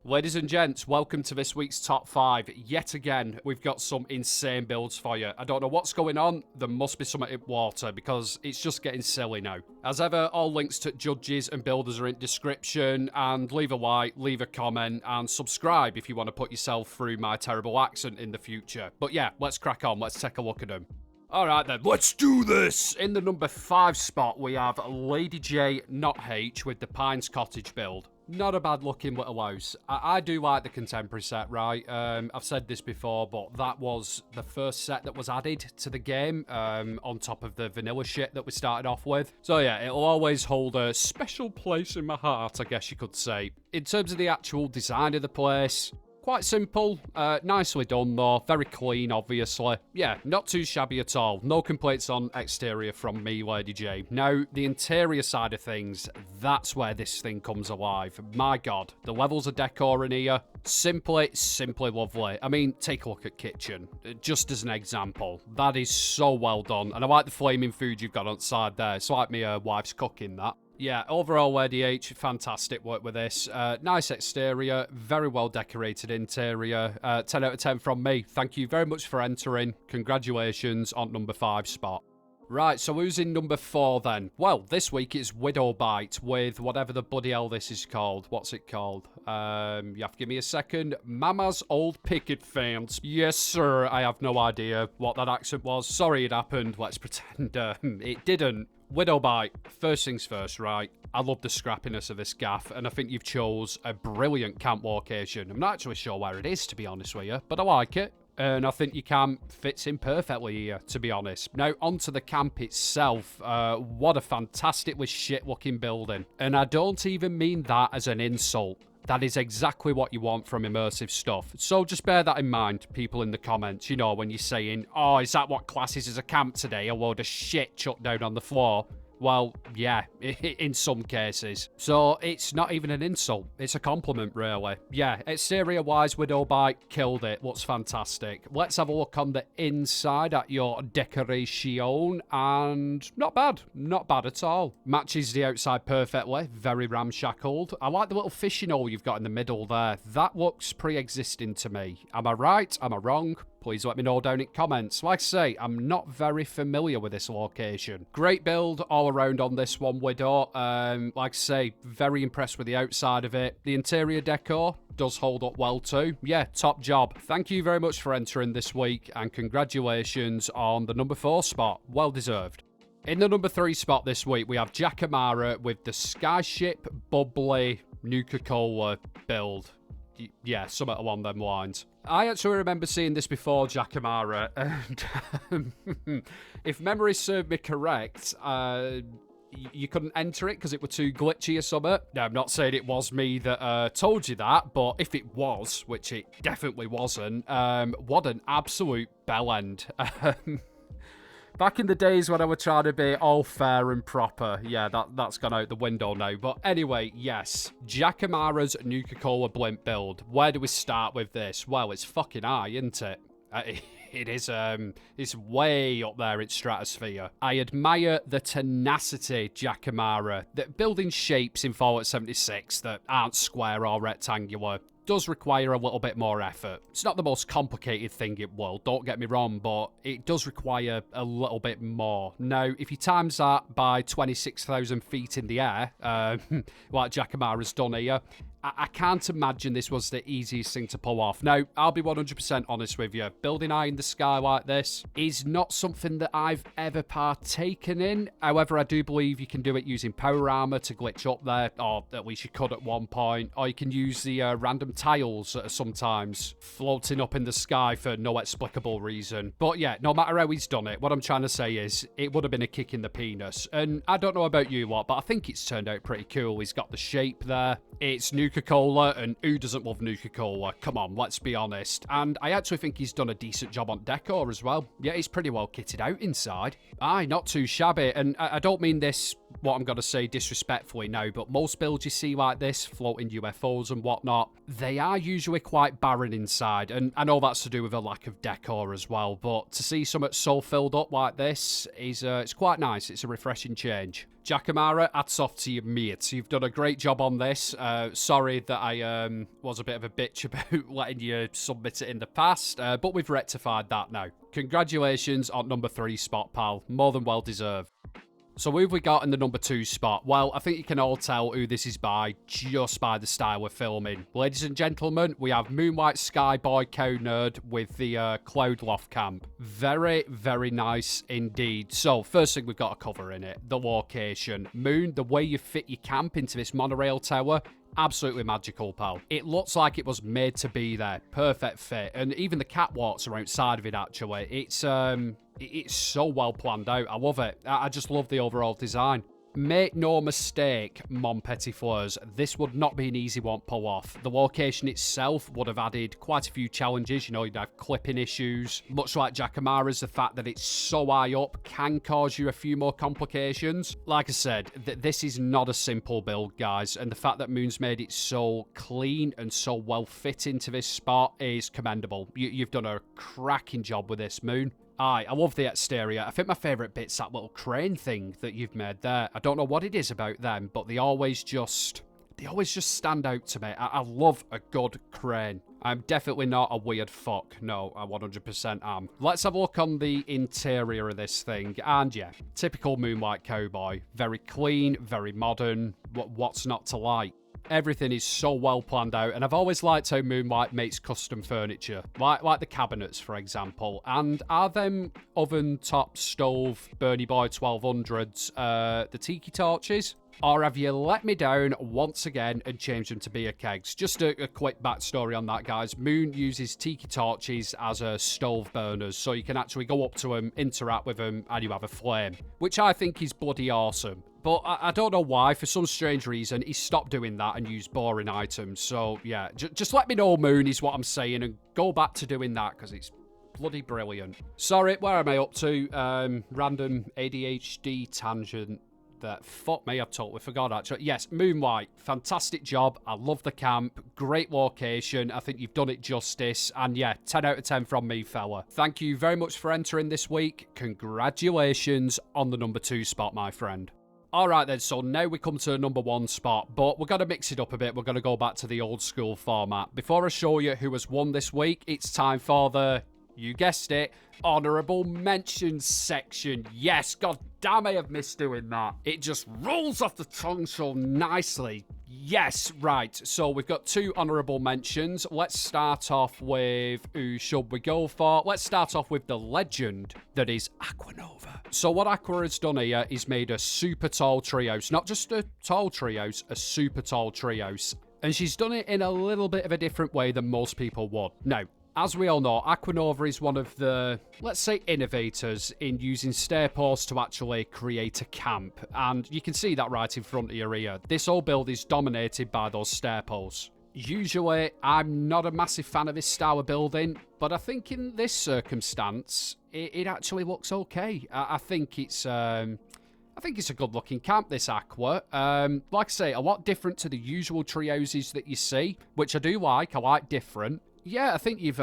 Ladies and gents, welcome to this week's Top 5. Yet again, we've got some insane builds for you. I don't know what's going on. There must be something in water because it's just getting silly now. As ever, all links to judges and builders are in description, and leave a like, leave a comment, and subscribe if you want to put yourself through my terrible accent in the future. But yeah, let's crack on. Let's take a look at them. Alright then, let's do this! In the number 5 spot, we have Lady J, not H, with the Pines Cottage build. Not a bad looking little house. I do like the contemporary set, right? I've said this before, but that was the first set that was added to the game, on top of the vanilla shit that we started off with. So yeah, it'll always hold a special place in my heart, I guess you could say. In terms of the actual design of the place, quite simple, nicely done though, very clean obviously. Yeah, not too shabby at all. No complaints on exterior from me, Lady J. Now, the interior side of things, that's where this thing comes alive. My god, the levels of decor in here, simply lovely. I mean, take a look at kitchen, just as an example. That is so well done, and I like the flaming food you've got on the side there. It's like my wife's cooking that. Yeah, overall, Lady H, fantastic work with this. Nice exterior, very well decorated interior. 10 out of 10 from me. Thank you very much for entering. Congratulations on number 5 spot. Right, so who's in number 4 then? Well, this week it's Widowbite with whatever the bloody hell this is called. What's it called? You have to give me a second. Mama's Old Picket Fence. Yes, sir. I have no idea what that accent was. Sorry it happened. Let's pretend it didn't. Widowbite, first things first, right? I love the scrappiness of this gaff, and I think you've chose a brilliant camp location. I'm not actually sure where it is, to be honest with you, but I like it. And I think your camp fits in perfectly here, to be honest. Now, onto the camp itself. What a fantastically shit-looking building. And I don't even mean that as an insult. That is exactly what you want from immersive stuff. So just bear that in mind, people in the comments. You know, when you're saying, oh, is that what classes as a camp today? A load of shit chucked down on the floor. Well, yeah, in some cases. So it's not even an insult. It's a compliment, really. Yeah, exterior-wise, Widowbite killed it. Looks fantastic. Let's have a look on the inside at your decoration. And not bad. Not bad at all. Matches the outside perfectly. Very ramshackled. I like the little fishing hole you've got in the middle there. That looks pre-existing to me. Am I right? Am I wrong? Please let me know down in comments. Like I say, I'm not very familiar with this location. Great build all around on this one, Widow. Like I say, very impressed with the outside of it. The interior decor does hold up well too. Yeah, top job. Thank you very much for entering this week, and congratulations on the number 4 spot. Well deserved. In the number 3 spot this week, we have Jackamara with the Skyship Bubbly Nuka-Cola build. Yeah, something along them lines. I actually remember seeing this before Jackamara, and if memory served me correct, you couldn't enter it because it were too glitchy or something. Now, I'm not saying it was me that told you that, but if it was, which it definitely wasn't, what an absolute bellend. Back in the days when I was trying to be all fair and proper, yeah, that's gone out the window now. But anyway, yes, Jackamara's Nuka-Cola blimp build. Where do we start with this? Well, it's fucking high, isn't it? It is, it's way up there in stratosphere. I admire the tenacity, Jackamara, that building shapes in Fallout 76 that aren't square or rectangular does require a little bit more effort. It's not the most complicated thing in the world, don't get me wrong, but it does require a little bit more. Now, if you times that by 26,000 feet in the air, like Jackamara's done here, I can't imagine this was the easiest thing to pull off. Now, I'll be 100% honest with you. Building high in the sky like this is not something that I've ever partaken in. However, I do believe you can do it using power armor to glitch up there, or at least you could at one point. Or you can use the random tiles that are sometimes floating up in the sky for no explicable reason. But yeah, no matter how he's done it, what I'm trying to say is it would have been a kick in the penis. And I don't know about you lot, but I think it's turned out pretty cool. He's got the shape there. It's Nuka-Cola, and who doesn't love Nuka-Cola? Come on, let's be honest. And I actually think he's done a decent job on decor as well. Yeah, he's pretty well kitted out inside. Aye, not too shabby. And I don't mean this what I'm going to say disrespectfully now, but most builds you see like this, floating UFOs and whatnot, they are usually quite barren inside, and I know that's to do with a lack of decor as well, but to see something so filled up like this is it's quite nice. It's a refreshing change. Jackamara, hats off to you, mate. You've done a great job on this. Sorry that I was a bit of a bitch about letting you submit it in the past, but we've rectified that now. Congratulations on number 3 spot, pal. More than well deserved. So who have we got in the number 2 spot? Well, I think you can all tell who this is by just by the style of filming. Ladies and gentlemen, we have Moonlight Skyboy Cow Nerd with the Cloud Loft Camp. Very, very nice indeed. So first thing we've got to cover in it, the location. Moon, the way you fit your camp into this monorail tower, absolutely magical, pal. It looks like it was made to be there. Perfect fit. And even the catwalks are outside of it, actually. It's so well planned out. I love it. I just love the overall design. Make no mistake, Mon Petit Fleurs, this would not be an easy one to pull off. The location itself would have added quite a few challenges. You know, you'd have clipping issues. Much like Jackamara's, the fact that it's so high up can cause you a few more complications. Like I said, this is not a simple build, guys, and the fact that Moon's made it so clean and so well fit into this spot is commendable. You've done a cracking job with this, Moon. I love the exterior. I think my favourite bit's that little crane thing that you've made there. I don't know what it is about them, but they always just stand out to me. I love a good crane. I'm definitely not a weird fuck. No, I 100% am. Let's have a look on the interior of this thing. And yeah, typical Moonlight Cowboy. Very clean, very modern. What's not to like? Everything is so well planned out, and I've always liked how Moonlight makes custom furniture, like the cabinets, for example. And are them oven top stove Bernie Boy 1200s the tiki torches? Or have you let me down once again and changed them to beer kegs? Just a quick backstory on that, guys. Moon uses tiki torches as stove burners, so you can actually go up to them, interact with them, and you have a flame, which I think is bloody awesome. But I don't know why, for some strange reason, he stopped doing that and used boring items. So, yeah, just let me know, Moon, is what I'm saying, and go back to doing that, because it's bloody brilliant. Sorry, where am I up to? Random ADHD tangent. That fuck me, I totally forgot actually. Yes, Moonlight, fantastic job. I love the camp, great location. I think you've done it justice, and yeah, 10 out of 10 from me, fella. Thank you very much for entering this week. Congratulations on the number 2 spot, my friend. Alright then, so now we come to the number 1 spot, but we're going to mix it up a bit. We're going to go back to the old school format. Before I show you who has won this week, it's time for the, you guessed it, honourable mentions section. Yes, god damn, I have missed doing that. It just rolls off the tongue so nicely. Yes, right. So we've got 2 honourable mentions. Let's start off with, who should we go for? Let's start off with the legend that is Aquanova. So what Aqua has done here is made a super tall treehouse. Not just a tall treehouse, a super tall treehouse. And she's done it in a little bit of a different way than most people would. Now, as we all know, Aquanova is one of the, let's say, innovators in using stair posts to actually create a camp. And you can see that right in front of you here. This whole build is dominated by those stair posts. Usually, I'm not a massive fan of this style of building, but I think in this circumstance, it actually looks okay. I think it's a good looking camp, this Aqua. Like I say, a lot different to the usual tree houses that you see, which I do like. I like different. Yeah, I think you've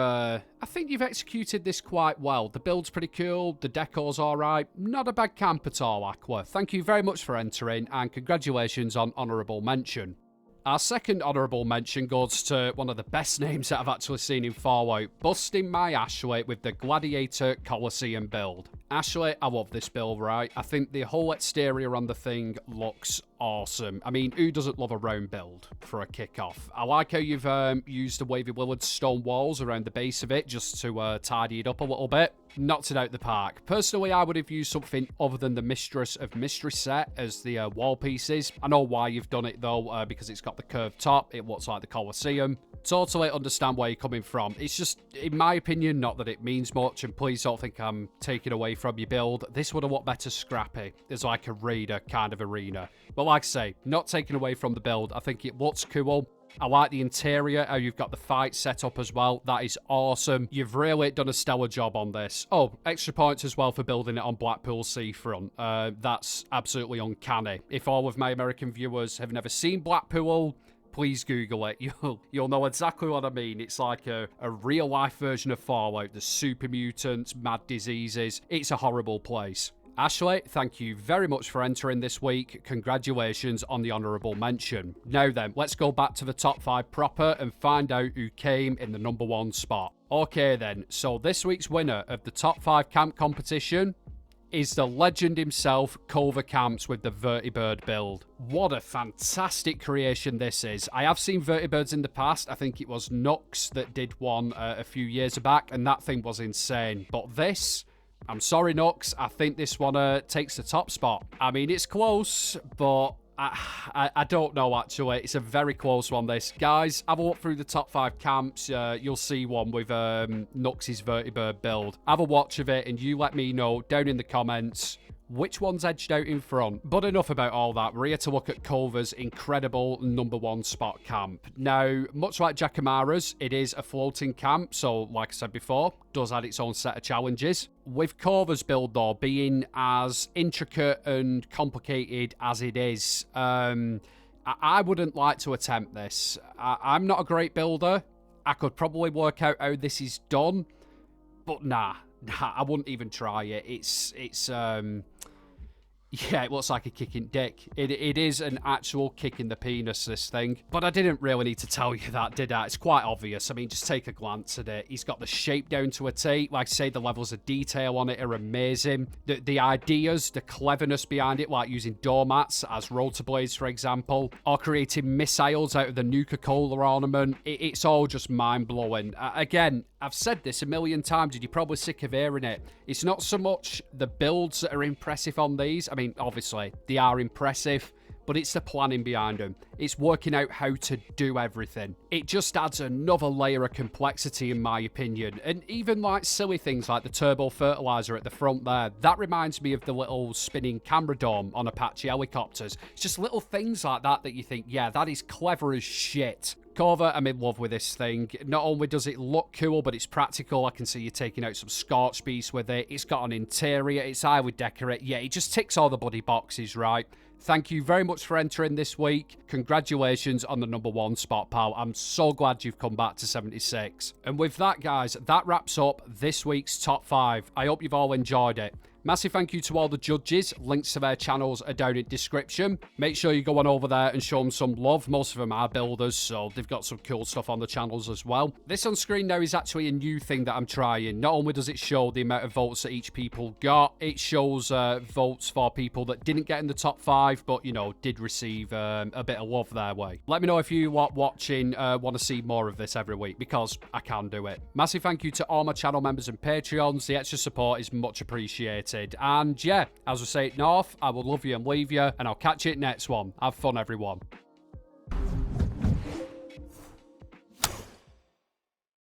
executed this quite well. The build's pretty cool, the decor's alright. Not a bad camp at all, Aqua. Thank you very much for entering, and congratulations on honourable mention. Our second honourable mention goes to one of the best names that I've actually seen in Fallout, Busting My Ashley with the Gladiator Coliseum build. Ashley, I love this build, right? I think the whole exterior on the thing looks awesome. I mean, who doesn't love a round build for a kickoff? I like how you've used the Wavy Willard stone walls around the base of it just to tidy it up a little bit. Knocked it out the park. Personally, I would have used something other than the Mistress of Mystery set as the wall pieces. I know why you've done it though, because it's got the curved top. It looks like the Colosseum. Totally understand where you're coming from. It's just, in my opinion, not that it means much, and please don't think I'm taking away from your build. This would have looked better scrappy. It's like a raider kind of arena. But like I say, not taking away from the build. I think it looks cool. I like the interior, how you've got the fight set up as well. That is awesome. You've really done a stellar job on this. Oh, extra points as well for building it on Blackpool seafront. That's absolutely uncanny. If all of my American viewers have never seen Blackpool, please Google it. You'll know exactly what I mean. It's like a real-life version of Fallout. There's super mutants, mad diseases. It's a horrible place. Ashley, thank you very much for entering this week. Congratulations on the honourable mention. Now then, let's go back to the top 5 proper and find out who came in the number 1 spot. Okay then, so this week's winner of the top 5 camp competition is the legend himself, Culver Camps, with the Vertibird build. What a fantastic creation this is. I have seen Vertibirds in the past. I think it was Nux that did one a few years back, and that thing was insane. But this, I'm sorry, Nux, I think this one takes the top spot. I mean, it's close, but I don't know, actually. It's a very close one, this. Guys, have a look through the top 5 camps. You'll see one with Nux's Vertibird build. Have a watch of it, and you let me know down in the comments which one's edged out in front. But enough about all that. We're here to look at Culver's incredible number 1 spot camp. Now, much like Jacamara's, it is a floating camp, so like I said before, does add its own set of challenges. With Culver's build, though, being as intricate and complicated as it is, I wouldn't like to attempt this. I'm not a great builder. I could probably work out how this is done, but nah, I wouldn't even try it. Yeah, it looks like a kicking dick. It is an actual kick in the penis, this thing. But I didn't really need to tell you that, did I? It's quite obvious. I mean, just take a glance at it. He's got the shape down to a T. Like I say, the levels of detail on it are amazing. The ideas, the cleverness behind it, like using doormats as rotor blades, for example, or creating missiles out of the Nuka-Cola ornament. It's all just mind-blowing. Again, I've said this a million times, and you're probably sick of hearing it. It's not so much the builds that are impressive on these. I mean, obviously, they are impressive, but it's the planning behind them. It's working out how to do everything. It just adds another layer of complexity, in my opinion. And even like silly things like the turbo fertilizer at the front there, that reminds me of the little spinning camera dome on Apache helicopters. It's just little things like that that you think, yeah, that is clever as shit. Culver, I'm in love with this thing. Not only does it look cool, but it's practical. I can see you taking out some Scorch Beasts with it. It's got an interior. It's highly decorate. Yeah, it just ticks all the bloody boxes, right? Thank you very much for entering this week. Congratulations on the number 1 spot, pal. I'm so glad you've come back to 76. And with that, guys, that wraps up this week's top 5. I hope you've all enjoyed it. Massive thank you to all the judges. Links to their channels are down in description. Make sure you go on over there and show them some love. Most of them are builders, so they've got some cool stuff on the channels as well. This on screen now is actually a new thing that I'm trying. Not only does it show the amount of votes that each people got, it shows votes for people that didn't get in the top 5, but, you know, did receive a bit of love their way. Let me know if you watching want to see more of this every week, because I can do it. Massive thank you to all my channel members and Patreons. The extra support is much appreciated. And yeah, as we say it north, I will love you and leave you, and I'll catch you at next one. Have fun, everyone.